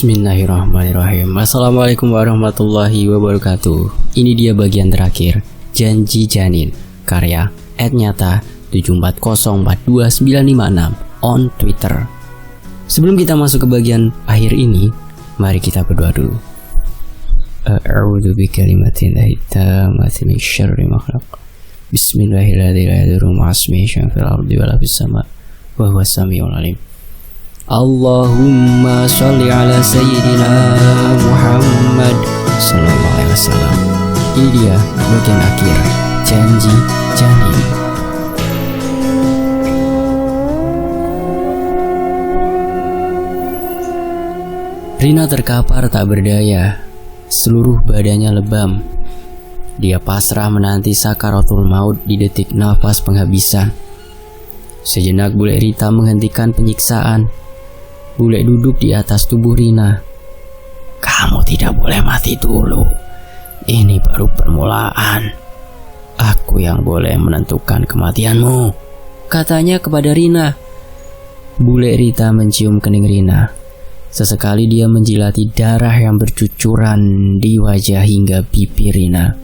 Bismillahirrahmanirrahim. Assalamualaikum warahmatullahi wabarakatuh. Ini dia bagian terakhir, Janji Janin, karya @nyata 74042956 on Twitter. Sebelum kita masuk ke bagian akhir ini, mari kita berdoa dulu. A'udzu bikalimatillahit tammati min syarri ma khalaq. Bismillahirrahmanirrahim. Ma'asmihi fil ardi wa fis sama' wa huwas samiul alim. Allahumma sholli ala sayyidina Muhammad sallallahu alaihi wasallam. Ini dia bagian akhir, Janji Janin. Rina terkapar tak berdaya, seluruh badannya lebam. Dia pasrah menanti sakaratul maut di detik nafas penghabisan. Sejenak bule Rita menghentikan penyiksaan. Bule duduk di atas tubuh Rina. "Kamu tidak boleh mati dulu. Ini baru permulaan. Aku yang boleh menentukan kematianmu," katanya kepada Rina. Bule Rita mencium kening Rina. Sesekali dia menjilati darah yang bercucuran di wajah hingga pipi Rina.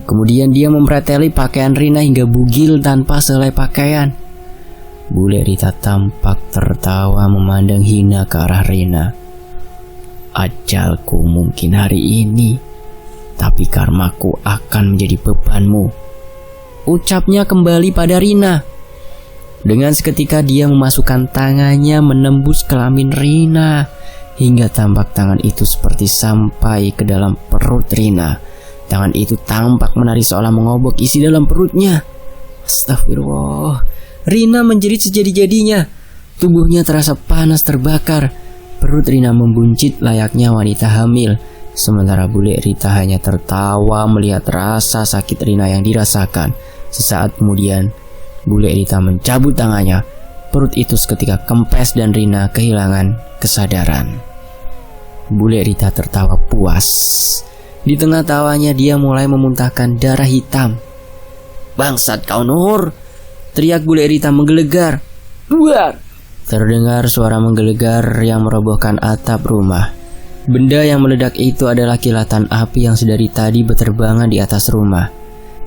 Kemudian dia mempreteli pakaian Rina hingga bugil tanpa selai pakaian. Bule Rita tampak tertawa memandang hina ke arah Rina. "Ajalku mungkin hari ini, tapi karmaku akan menjadi bebanmu," ucapnya kembali pada Rina. Dengan seketika dia memasukkan tangannya menembus kelamin Rina, hingga tampak tangan itu seperti sampai ke dalam perut Rina. Tangan itu tampak menari seolah mengobok isi dalam perutnya. Astagfirullah. Rina menjerit sejadi-jadinya. Tubuhnya terasa panas terbakar. Perut Rina membuncit layaknya wanita hamil. Sementara bule Rita hanya tertawa melihat rasa sakit Rina yang dirasakan. Sesaat kemudian, bule Rita mencabut tangannya. Perut itu seketika kempes dan Rina kehilangan kesadaran. Bule Rita tertawa puas. Di tengah tawanya dia mulai memuntahkan darah hitam. "Bangsat kau Nur!" teriak bule Rita menggelegar. "Keluar!" Terdengar suara menggelegar yang merobohkan atap rumah. Benda yang meledak itu adalah kilatan api yang sedari tadi berterbangan di atas rumah.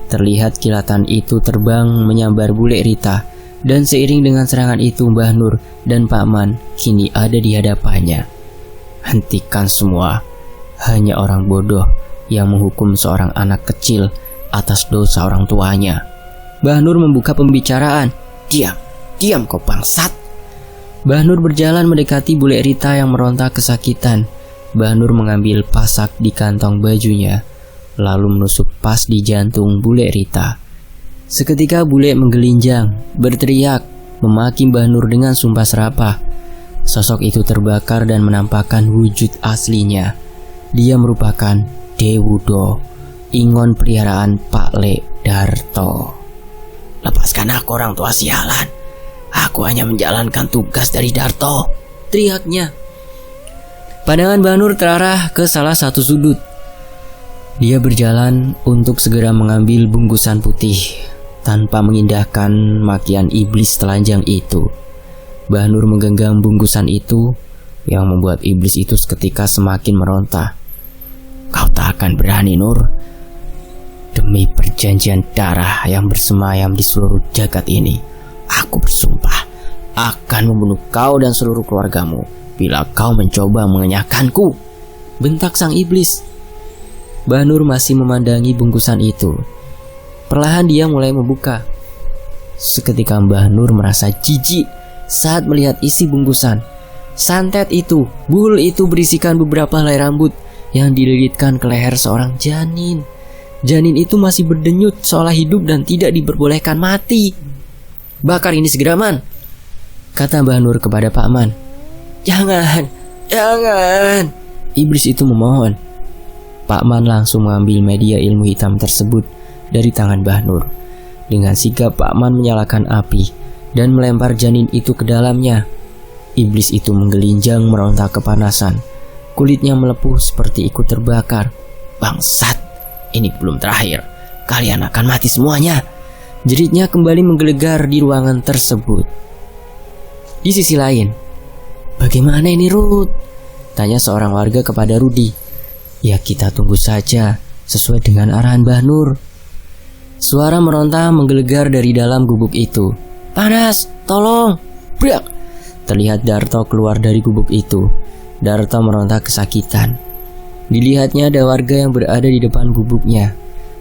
Terlihat kilatan itu terbang menyambar bule Rita, dan seiring dengan serangan itu Mbah Nur dan Pak Man kini ada di hadapannya. Hentikan semua. Hanya orang bodoh yang menghukum seorang anak kecil atas dosa orang tuanya. Mbah Nur membuka pembicaraan. Diam kau bangsat." Mbah Nur berjalan mendekati bule Rita yang meronta kesakitan. Mbah Nur mengambil pasak di kantong bajunya, lalu menusuk pas di jantung bule Rita. Seketika bule menggelinjang, berteriak, memaki Mbah Nur dengan sumpah serapah. Sosok itu terbakar dan menampakkan wujud aslinya. Dia merupakan Dewudo, ingon peliharaan Pak Le Darto. "Lepaskan aku orang tua sialan. Aku hanya menjalankan tugas dari Darto," teriaknya. Pandangan Mbah Nur terarah ke salah satu sudut. Dia berjalan untuk segera mengambil bungkusan putih tanpa mengindahkan makian iblis telanjang itu. Mbah Nur menggenggam bungkusan itu yang membuat iblis itu seketika semakin meronta. "Kau tak akan berani Nur. Demi perjanjian darah yang bersemayam di seluruh jagat ini, aku bersumpah akan membunuh kau dan seluruh keluargamu bila kau mencoba mengenyahkanku," bentak sang iblis. Mbah Nur masih memandangi bungkusan itu. Perlahan dia mulai membuka. Seketika Mbah Nur merasa jijik saat melihat isi bungkusan. Santet itu, bul itu berisikan beberapa helai rambut yang dililitkan ke leher seorang janin. Janin itu masih berdenyut seolah hidup dan tidak diperbolehkan mati. "Bakar ini segera Man," kata Mbah Nur kepada Pak Man. Jangan. Iblis itu memohon. Pak Man langsung mengambil media ilmu hitam tersebut dari tangan Mbah Nur. Dengan sigap Pak Man menyalakan api dan melempar janin itu ke dalamnya. Iblis itu menggelinjang meronta kepanasan. Kulitnya melepuh seperti ikut terbakar. "Bangsat, ini belum terakhir. Kalian akan mati semuanya," jeritnya kembali menggelegar di ruangan tersebut. Di sisi lain, "Bagaimana ini Ruth?" Tanya seorang warga kepada Rudi. Ya kita tunggu saja, sesuai dengan arahan Mbah Nur. Suara meronta menggelegar dari dalam gubuk itu. Panas, tolong! Brak! Terlihat Darto keluar dari gubuk itu. Darto meronta kesakitan. Dilihatnya ada warga yang berada di depan gubuknya.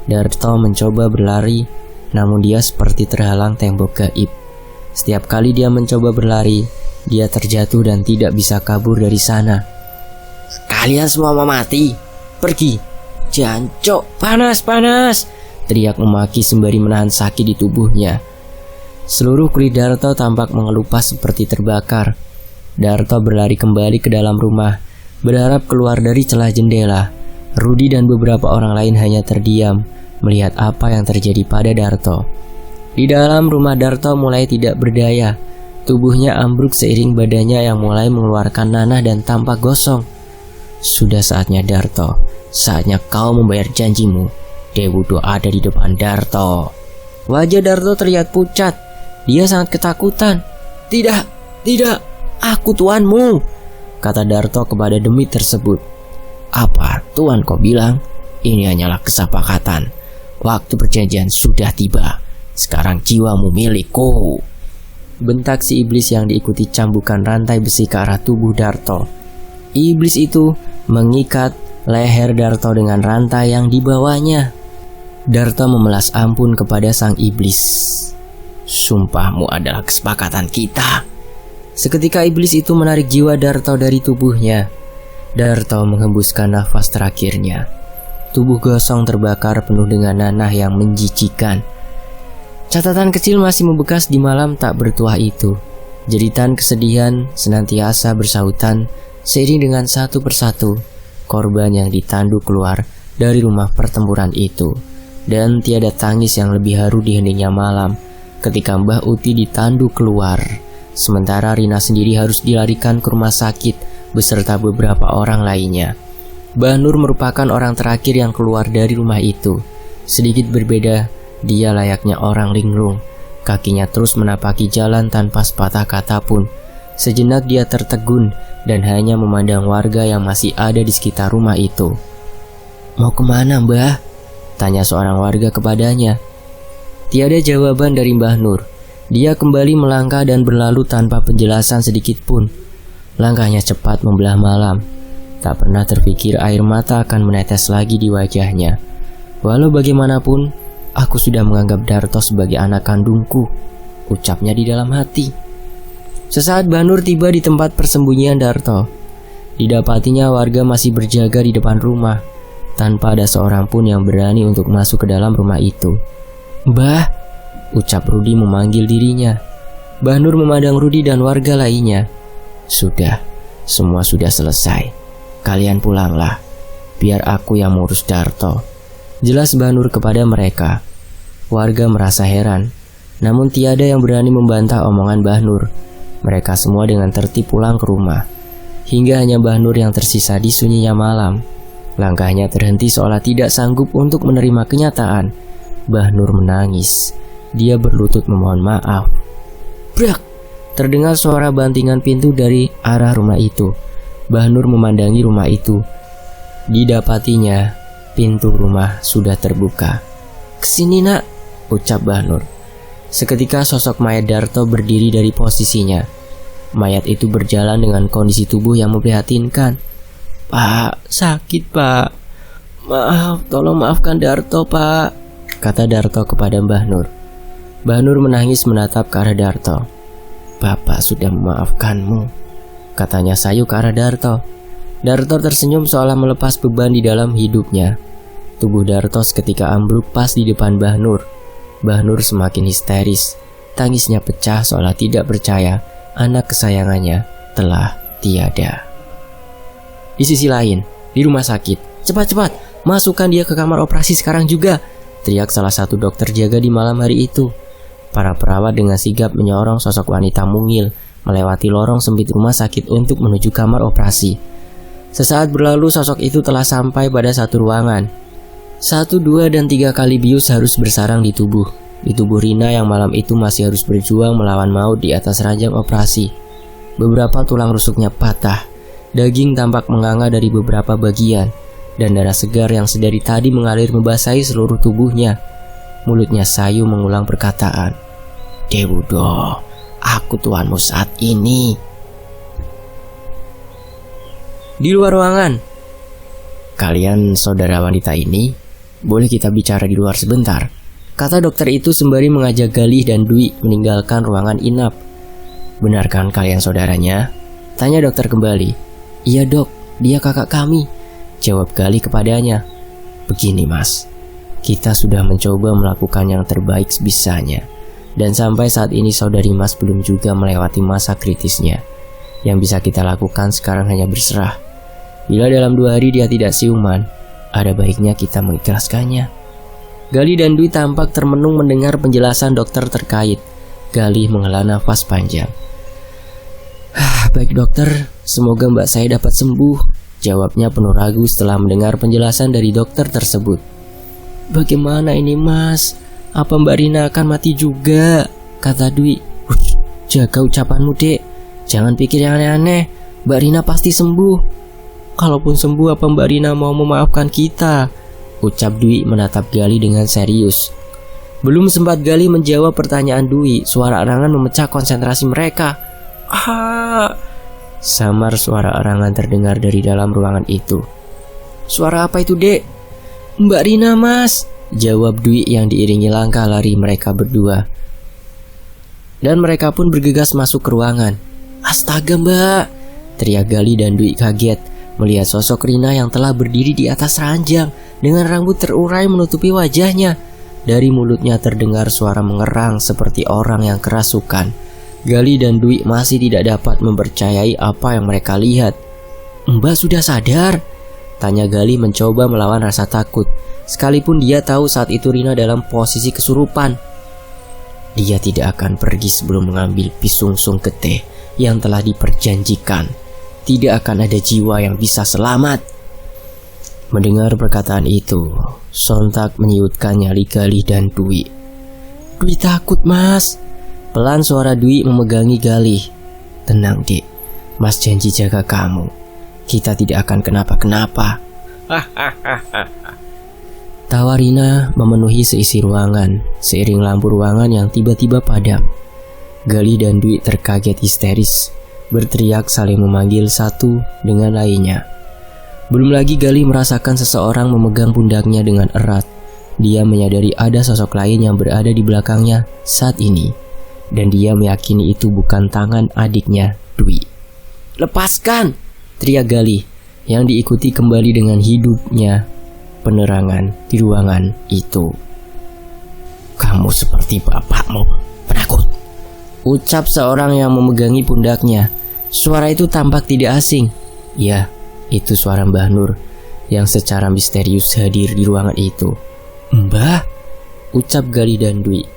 Darto mencoba berlari, namun dia seperti terhalang tembok gaib. Setiap kali dia mencoba berlari, dia terjatuh dan tidak bisa kabur dari sana. Kalian semua mau mati, pergi. Jancok, panas, teriak memaki sembari menahan sakit di tubuhnya. Seluruh kulit Darto tampak mengelupas seperti terbakar. Darto berlari kembali ke dalam rumah, berharap keluar dari celah jendela. Rudi dan beberapa orang lain hanya terdiam melihat apa yang terjadi pada Darto. Di dalam rumah Darto mulai tidak berdaya. Tubuhnya ambruk seiring badannya yang mulai mengeluarkan nanah dan tampak gosong. Sudah saatnya Darto, saatnya kau membayar janjimu. Dewudo ada di depan Darto. Wajah Darto terlihat pucat. Dia sangat ketakutan. Tidak, aku tuanmu, kata Darto kepada demit tersebut. Apa tuan kau bilang? Ini hanyalah kesepakatan. Waktu perjanjian sudah tiba. Sekarang jiwamu milikku, bentak si iblis yang diikuti cambukan rantai besi ke arah tubuh Darto. Iblis itu mengikat leher Darto dengan rantai yang dibawanya. Darto memelas ampun kepada sang iblis. Sumpahmu adalah kesepakatan kita. Seketika iblis itu menarik jiwa Darto dari tubuhnya. Darto menghembuskan nafas terakhirnya. Tubuh gosong terbakar penuh dengan nanah yang menjijikan. Catatan kecil masih membekas di malam tak bertuah itu. Jeritan kesedihan senantiasa bersautan seiring dengan satu persatu korban yang ditandu keluar dari rumah pertempuran itu. Dan tiada tangis yang lebih haru di heningnya malam ketika Mbah Uti ditandu keluar. Sementara Rina sendiri harus dilarikan ke rumah sakit beserta beberapa orang lainnya. Mbah Nur merupakan orang terakhir yang keluar dari rumah itu. Sedikit berbeda, dia layaknya orang linglung. Kakinya terus menapaki jalan tanpa sepatah kata pun. Sejenak dia tertegun dan hanya memandang warga yang masih ada di sekitar rumah itu. Mau kemana, Mbah? Tanya seorang warga kepadanya. Tiada jawaban dari Mbah Nur. Dia kembali melangkah dan berlalu tanpa penjelasan sedikit pun. Langkahnya cepat membelah malam. Tak pernah terpikir air mata akan menetes lagi di wajahnya. Walau bagaimanapun, aku sudah menganggap Darto sebagai anak kandungku, ucapnya di dalam hati. Sesaat Mbah Nur tiba di tempat persembunyian Darto. Didapatinya warga masih berjaga di depan rumah, tanpa ada seorang pun yang berani untuk masuk ke dalam rumah itu. Mbah, ucap Rudi memanggil dirinya. Mbah Nur memandang Rudi dan warga lainnya. Sudah, semua sudah selesai. Kalian pulanglah, biar aku yang mengurus Darto, jelas Mbah Nur kepada mereka. Warga merasa heran, namun tiada yang berani membantah omongan Mbah Nur. Mereka semua dengan tertib pulang ke rumah, hingga hanya Mbah Nur yang tersisa di sunyinya malam. Langkahnya terhenti seolah tidak sanggup untuk menerima kenyataan. Mbah Nur menangis. Dia berlutut memohon maaf. Brak! Terdengar suara bantingan pintu dari arah rumah itu. Mbah Nur memandangi rumah itu. Didapatinya, pintu rumah sudah terbuka. Kesini nak, ucap Mbah Nur. Seketika sosok mayat Darto berdiri dari posisinya. Mayat itu berjalan dengan kondisi tubuh yang memprihatinkan. Pak, sakit pak. Maaf, tolong maafkan Darto pak, kata Darto kepada Mbah Nur. Mbah Nur menangis menatap ke arah Darto. Bapak sudah memaafkanmu, katanya sayu ke arah Darto. Darto tersenyum seolah melepas beban di dalam hidupnya. Tubuh Darto seketika ambruk pas di depan Mbah Nur. Mbah Nur semakin histeris. Tangisnya pecah seolah tidak percaya anak kesayangannya telah tiada. Di sisi lain, di rumah sakit, cepat-cepat, masukkan dia ke kamar operasi sekarang juga, teriak salah satu dokter jaga di malam hari itu. Para perawat dengan sigap menyorong sosok wanita mungil melewati lorong sempit rumah sakit untuk menuju kamar operasi. Sesaat berlalu sosok itu telah sampai pada satu ruangan. 1, 2, dan 3 kali bius harus bersarang di tubuh. Di tubuh Rina yang malam itu masih harus berjuang melawan maut di atas ranjang operasi. Beberapa tulang rusuknya patah. Daging tampak menganga dari beberapa bagian, dan darah segar yang sedari tadi mengalir membasahi seluruh tubuhnya. Mulutnya sayu mengulang perkataan, "Dewudo, aku tuanmu saat ini." Di luar ruangan, "Kalian saudara wanita ini, boleh kita bicara di luar sebentar?" kata dokter itu sembari mengajak Galih dan Dwi meninggalkan ruangan inap. "Benarkan kalian saudaranya?" tanya dokter kembali. "Iya dok, dia kakak kami," jawab Galih kepadanya. "Begini mas, kita sudah mencoba melakukan yang terbaik sebisanya, dan sampai saat ini saudari mas belum juga melewati masa kritisnya. Yang bisa kita lakukan sekarang hanya berserah. Bila dalam 2 hari dia tidak siuman, ada baiknya kita mengikhlaskannya." Galih dan Dwi tampak termenung mendengar penjelasan dokter terkait. Galih menghela nafas panjang. "Baik dokter, semoga mbak saya dapat sembuh," jawabnya penuh ragu setelah mendengar penjelasan dari dokter tersebut. "Bagaimana ini mas? Apa mbak Rina akan mati juga?" kata Dwi. "Jaga ucapanmu dek, jangan pikir yang aneh-aneh. Mbak Rina pasti sembuh." "Kalaupun sembuh, apa mbak Rina mau memaafkan kita?" ucap Dwi menatap Galih dengan serius. Belum sempat Galih menjawab pertanyaan Dwi, suara arangan memecah konsentrasi mereka. "Ah!" samar suara arangan terdengar dari dalam ruangan itu. "Suara apa itu dek?" "Mbak Rina mas," jawab Dwi yang diiringi langkah lari mereka berdua. Dan mereka pun bergegas masuk ke ruangan. "Astaga mbak!" teriak Galih dan Dwi kaget melihat sosok Rina yang telah berdiri di atas ranjang dengan rambut terurai menutupi wajahnya. Dari mulutnya terdengar suara mengerang seperti orang yang kerasukan. Galih dan Dwi masih tidak dapat mempercayai apa yang mereka lihat. "Mbak sudah sadar?" tanya Galih mencoba melawan rasa takut, sekalipun dia tahu saat itu Rina dalam posisi kesurupan. Dia tidak akan pergi sebelum mengambil pisungsung getih yang telah diperjanjikan. Tidak akan ada jiwa yang bisa selamat. Mendengar perkataan itu, sontak menyiutkan nyali Galih dan Dwi. "Dwi takut mas." Pelan suara Dwi memegangi Galih. "Tenang dik, mas janji jaga kamu. Kita tidak akan kenapa-kenapa." Tawa Rina memenuhi seisi ruangan, seiring lampu ruangan yang tiba-tiba padam. Galih dan Dwi terkaget histeris, berteriak saling memanggil satu dengan lainnya. Belum lagi Galih merasakan seseorang memegang pundaknya dengan erat. Dia menyadari ada sosok lain yang berada di belakangnya saat ini, dan dia meyakini itu bukan tangan adiknya, Dwi. "Lepaskan!" teriak Galih, yang diikuti kembali dengan hidupnya penerangan di ruangan itu. "Kamu seperti bapakmu, penakut," ucap seorang yang memegangi pundaknya. Suara itu tampak tidak asing. Ya, itu suara Mbah Nur yang secara misterius hadir di ruangan itu. "Mbah," ucap Galih dan Dwi.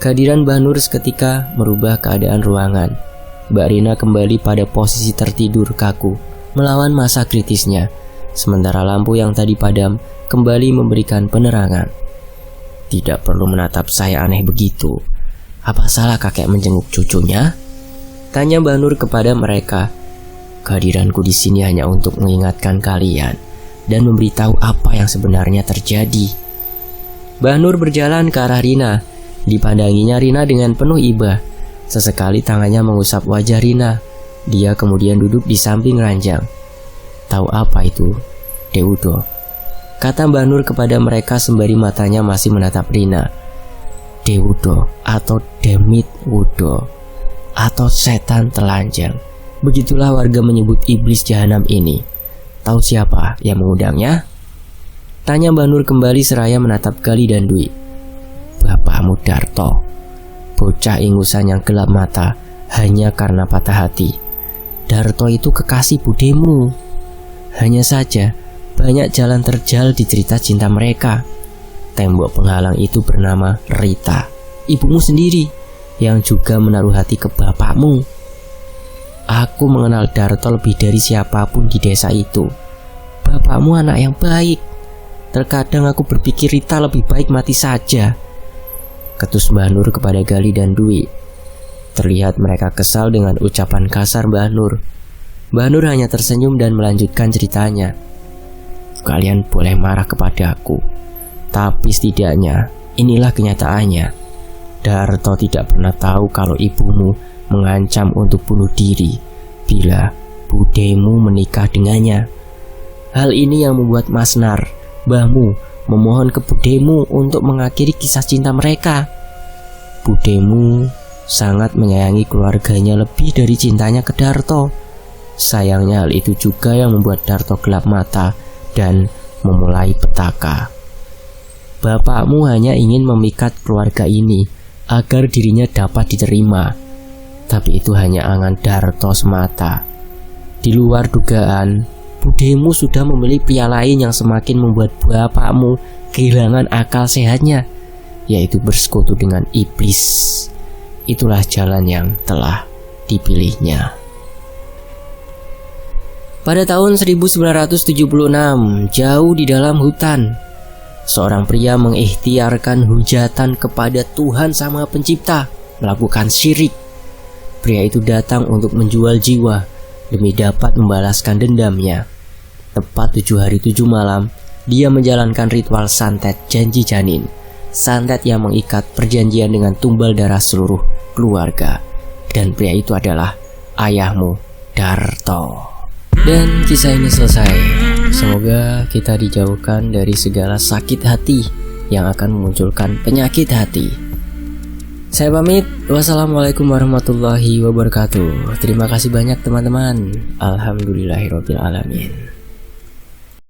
Kehadiran Mbah Nur seketika merubah keadaan ruangan. Mbak Rina kembali pada posisi tertidur kaku, melawan masa kritisnya, sementara lampu yang tadi padam kembali memberikan penerangan. "Tidak perlu menatap saya aneh begitu. Apa salah kakek menjenguk cucunya?" tanya Mbah Nur kepada mereka. "Kehadiranku di sini hanya untuk mengingatkan kalian dan memberitahu apa yang sebenarnya terjadi." Mbah Nur berjalan ke arah Rina. Dipandanginya Rina dengan penuh iba. Sesekali tangannya mengusap wajah Rina. Dia kemudian duduk di samping ranjang. "Tahu apa itu, Dewudo?" kata Mbah Nur kepada mereka sembari matanya masih menatap Rina. "Dewudo atau Demit Wudo atau setan telanjang. Begitulah warga menyebut iblis jahanam ini. Tahu siapa yang mengundangnya?" tanya Mbah Nur kembali seraya menatap Galih dan Dwi. "Bapakmu Darto." Bocah ingusan yang gelap mata hanya karena patah hati. "Darto itu kekasih budemu. Hanya saja banyak jalan terjal di cerita cinta mereka. Tembok penghalang itu bernama Rita, ibumu sendiri, yang juga menaruh hati ke bapakmu. Aku mengenal Darto lebih dari siapapun di desa itu. Bapakmu anak yang baik. Terkadang aku berpikir Rita lebih baik mati saja," ketus Mbah Nur kepada Galih dan Dwi. Terlihat mereka kesal dengan ucapan kasar Mbah Nur. Mbah Nur hanya tersenyum dan melanjutkan ceritanya. Kalian boleh marah kepadaku, tapi setidaknya inilah kenyataannya. Darto tidak pernah tahu kalau ibumu mengancam untuk bunuh diri bila budemu menikah dengannya. Hal ini yang membuat Mas Nar, mbahmu, memohon ke budemu untuk mengakhiri kisah cinta mereka. Budemu sangat menyayangi keluarganya lebih dari cintanya ke Darto. Sayangnya hal itu juga yang membuat Darto gelap mata dan memulai petaka. Bapakmu hanya ingin memikat keluarga ini agar dirinya dapat diterima, tapi itu hanya angan Darto semata. Di luar dugaan, budemu sudah memilih pria lain yang semakin membuat bapakmu kehilangan akal sehatnya, yaitu bersekutu dengan iblis. Itulah jalan yang telah dipilihnya. Pada tahun 1976, jauh di dalam hutan, seorang pria mengikhtiarkan hujatan kepada Tuhan Sang Maha Pencipta, melakukan syirik. Pria itu datang untuk menjual jiwa demi dapat membalaskan dendamnya. Tepat 7 hari 7 malam, dia menjalankan ritual santet janji janin. Santet yang mengikat perjanjian dengan tumbal darah seluruh keluarga. Dan pria itu adalah ayahmu, Darto. Dan kisah ini selesai. Semoga kita dijauhkan dari segala sakit hati yang akan memunculkan penyakit hati. Saya pamit. Wassalamualaikum warahmatullahi wabarakatuh. Terima kasih banyak teman-teman. Alhamdulillahirobbilalamin.